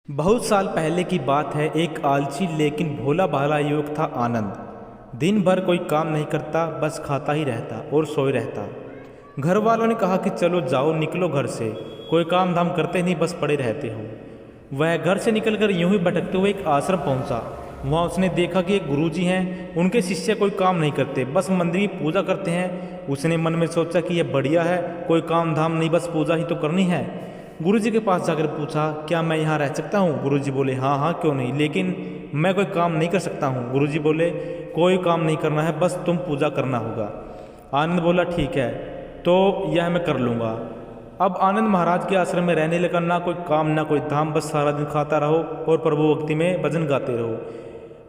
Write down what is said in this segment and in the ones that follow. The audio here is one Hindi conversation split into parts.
बहुत साल पहले की बात है। एक आलसी लेकिन भोला भाला युवक था आनंद। दिन भर कोई काम नहीं करता, बस खाता ही रहता और सोए रहता। घर वालों ने कहा कि चलो जाओ, निकलो घर से, कोई काम धाम करते नहीं, बस पड़े रहते हो। वह घर से निकलकर यूं ही भटकते हुए एक आश्रम पहुंचा। वहां उसने देखा कि एक गुरुजी हैं, उनके शिष्य कोई काम नहीं करते, बस मंदिर की पूजा करते हैं। उसने मन में सोचा कि यह बढ़िया है, कोई काम धाम नहीं, बस पूजा ही तो करनी है। गुरुजी के पास जाकर पूछा, क्या मैं यहाँ रह सकता हूँ? गुरुजी बोले, हाँ हाँ क्यों नहीं, लेकिन मैं कोई काम नहीं कर सकता हूँ। गुरुजी बोले, कोई काम नहीं करना है, बस तुम पूजा करना होगा। आनंद बोला, ठीक है, तो यह मैं कर लूँगा। अब आनंद महाराज के आश्रम में रहने लगा। ना कोई काम ना कोई धाम, बस सारा दिन खाता रहो और प्रभु भक्ति में भजन गाते रहो।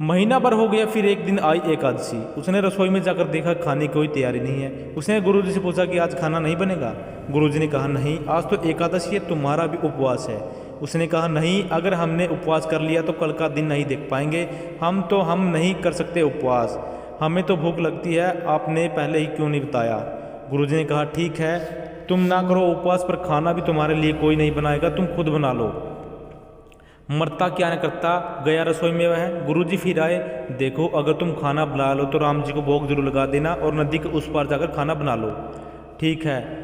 महीना भर हो गया। फिर एक दिन आई एकादशी। उसने रसोई में जाकर देखा, खाने की कोई तैयारी नहीं है। उसने गुरुजी से पूछा कि आज खाना नहीं बनेगा? गुरुजी ने कहा, नहीं, आज तो एकादशी है, तुम्हारा भी उपवास है। उसने कहा, नहीं, अगर हमने उपवास कर लिया तो कल का दिन नहीं देख पाएंगे। हम नहीं कर सकते उपवास, हमें तो भूख लगती है, आपने पहले ही क्यों नहीं बताया? गुरुजी ने कहा, ठीक है, तुम ना करो उपवास, पर खाना भी तुम्हारे लिए कोई नहीं बनाएगा, तुम खुद बना लो। मरता क्या न करता, गया रसोई में वह। गुरुजी फिर आए, देखो, अगर तुम खाना बना लो तो राम जी को भोग जरूर लगा देना और नदी के उस पार जाकर खाना बना लो। ठीक है।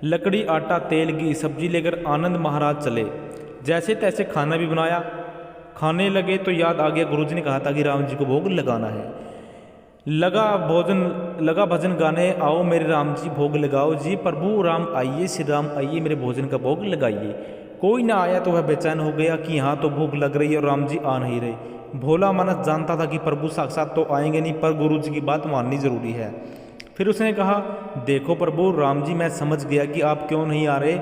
लकड़ी, आटा, तेल, घी, सब्जी लेकर आनंद महाराज चले। जैसे तैसे खाना भी बनाया। खाने लगे तो याद आ गया, गुरुजी ने कहा था कि राम जी को भोग लगाना है। लगा भजन गाने, आओ मेरे राम जी भोग लगाओ जी, प्रभु राम आइए, श्री राम आइए, मेरे भोजन का भोग लगाइए। कोई ना आया तो वह बेचैन हो गया कि यहाँ तो भूख लग रही है और राम जी आ नहीं रहे। भोला मानस जानता था कि प्रभु साक्षात तो आएंगे नहीं, पर गुरु जी की बात माननी जरूरी है। फिर उसने कहा, देखो प्रभु राम जी, मैं समझ गया कि आप क्यों नहीं आ रहे।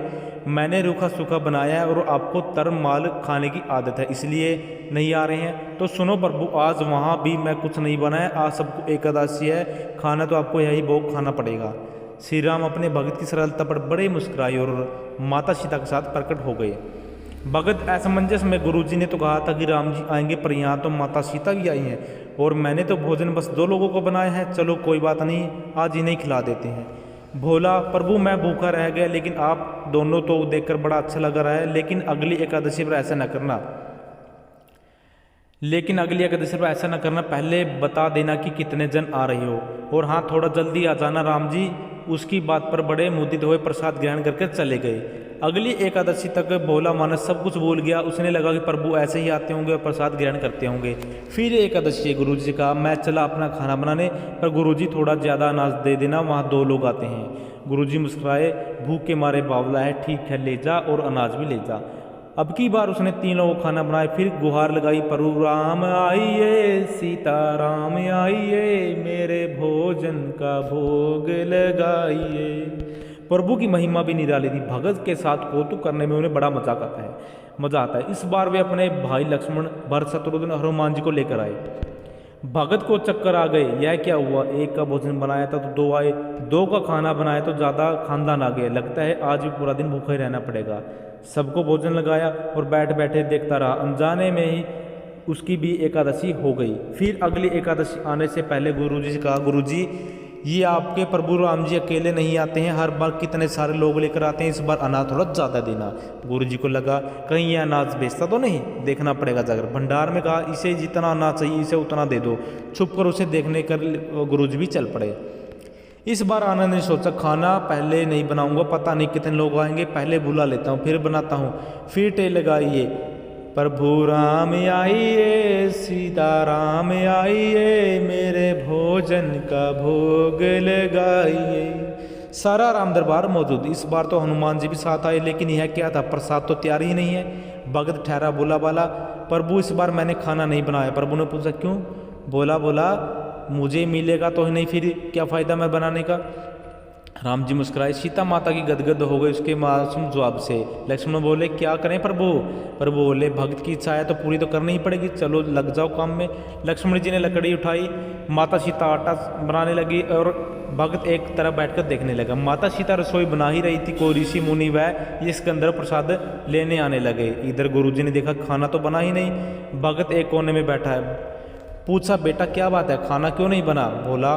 मैंने रूखा सूखा बनाया है और आपको तरम माल खाने की आदत है, इसलिए नहीं आ रहे हैं। तो सुनो प्रभु, आज वहाँ भी मैं कुछ नहीं बनाया, आज सबको एकादशी है, खाना तो आपको यही भोग खाना पड़ेगा। श्री राम अपने भगत की सरलता पर बड़े मुस्कुराए और माता सीता के साथ प्रकट हो गए। भगत असमंजस में, गुरुजी ने तो कहा था कि राम जी आएंगे, पर यहाँ तो माता सीता भी आई हैं और मैंने तो भोजन बस 2 लोगों को बनाया है। चलो कोई बात नहीं, आज इन्हें खिला देते हैं। भोला, प्रभु मैं भूखा रह गया, लेकिन आप दोनों तो देखकर बड़ा अच्छा लग रहा है, लेकिन अगली एकादशी पर ऐसा न करना, पहले बता देना कि कितने जन आ रहे हो, और हाँ, थोड़ा जल्दी आ जाना। राम जी उसकी बात पर बड़े मुदित हुए, प्रसाद ग्रहण करके चले गए। अगली एकादशी तक भोला मानस सब कुछ भूल गया। उसने लगा कि प्रभु ऐसे ही आते होंगे और प्रसाद ग्रहण करते होंगे। फिर एकादशी, गुरुजी से कहा, मैं चला अपना खाना बनाने, पर गुरुजी थोड़ा ज़्यादा अनाज दे देना, वहाँ 2 लोग आते हैं। गुरुजी मुस्कुराए, भूख के मारे बावला है, ठीक है, ले जा और अनाज भी ले जा। अब की बार उसने 3 लोगों को खाना बनाया। फिर गुहार लगाई, प्रभु राम आइए, सीता राम आइए, मेरे भोजन का भोग लगाइए। प्रभु की महिमा भी निराली थी। भगत के साथ कौतुक करने में उन्हें बड़ा मजा आता है। इस बार वे अपने भाई लक्ष्मण, भरत, शत्रुघ्न, हनुमान जी को लेकर आए। भगत को चक्कर आ गए, यह क्या हुआ, एक का भोजन बनाया था तो 2 आए, 2 का खाना बनाया तो ज़्यादा खानदान आ गए, लगता है आज भी पूरा दिन भूखा ही रहना पड़ेगा। सबको भोजन लगाया और बैठ बैठे देखता रहा। अनजाने में ही उसकी भी एकादशी हो गई। फिर अगली एकादशी आने से पहले गुरुजी से कहा, गुरुजी ये आपके प्रभु राम जी अकेले नहीं आते हैं, हर बार कितने सारे लोग लेकर आते हैं, इस बार अनाज थोड़ा ज़्यादा देना। गुरुजी को लगा कहीं ये अनाज बेचता तो नहीं, देखना पड़ेगा जाकर। भंडार में कहा, इसे जितना अनाज चाहिए इसे उतना दे दो। छुप कर उसे देखने कर गुरुजी भी चल पड़े। इस बार आनंद ने सोचा, खाना पहले नहीं बनाऊंगा, पता नहीं कितने लोग आएंगे, पहले बुला लेता हूँ फिर बनाता हूँ। फिर टेल लगाइए, प्रभु राम आइए, सीता राम आइए, मेरे भोजन का भोग लगाइए। सारा राम दरबार मौजूद। इस बार तो हनुमान जी भी साथ आए, लेकिन यह क्या था, प्रसाद तो तैयार ही नहीं है। भगत ठहरा, बोला बाला, प्रभु इस बार मैंने खाना नहीं बनाया। प्रभु ने पूछा, क्यों? बोला मुझे मिलेगा तो नहीं, फिर क्या फ़ायदा मैं बनाने का। राम जी मुस्कुराए। सीता माता की गदगद हो गई उसके मासूम जवाब से। लक्ष्मण बोले, क्या करें प्रभु? प्रभु बोले, भक्त की इच्छा है तो पूरी तो करनी ही पड़ेगी, चलो लग जाओ काम में। लक्ष्मण जी ने लकड़ी उठाई, माता सीता आटा बनाने लगी और भक्त एक तरफ बैठकर देखने लगा। माता सीता रसोई बना ही रही थी, कोई ऋषि मुनि वह इसके अंदर प्रसाद लेने आने लगे। इधर गुरुजी ने देखा खाना तो बना ही नहीं। भगत एक कोने में बैठा है। पूछा, बेटा क्या बात है, खाना क्यों नहीं बना? बोला,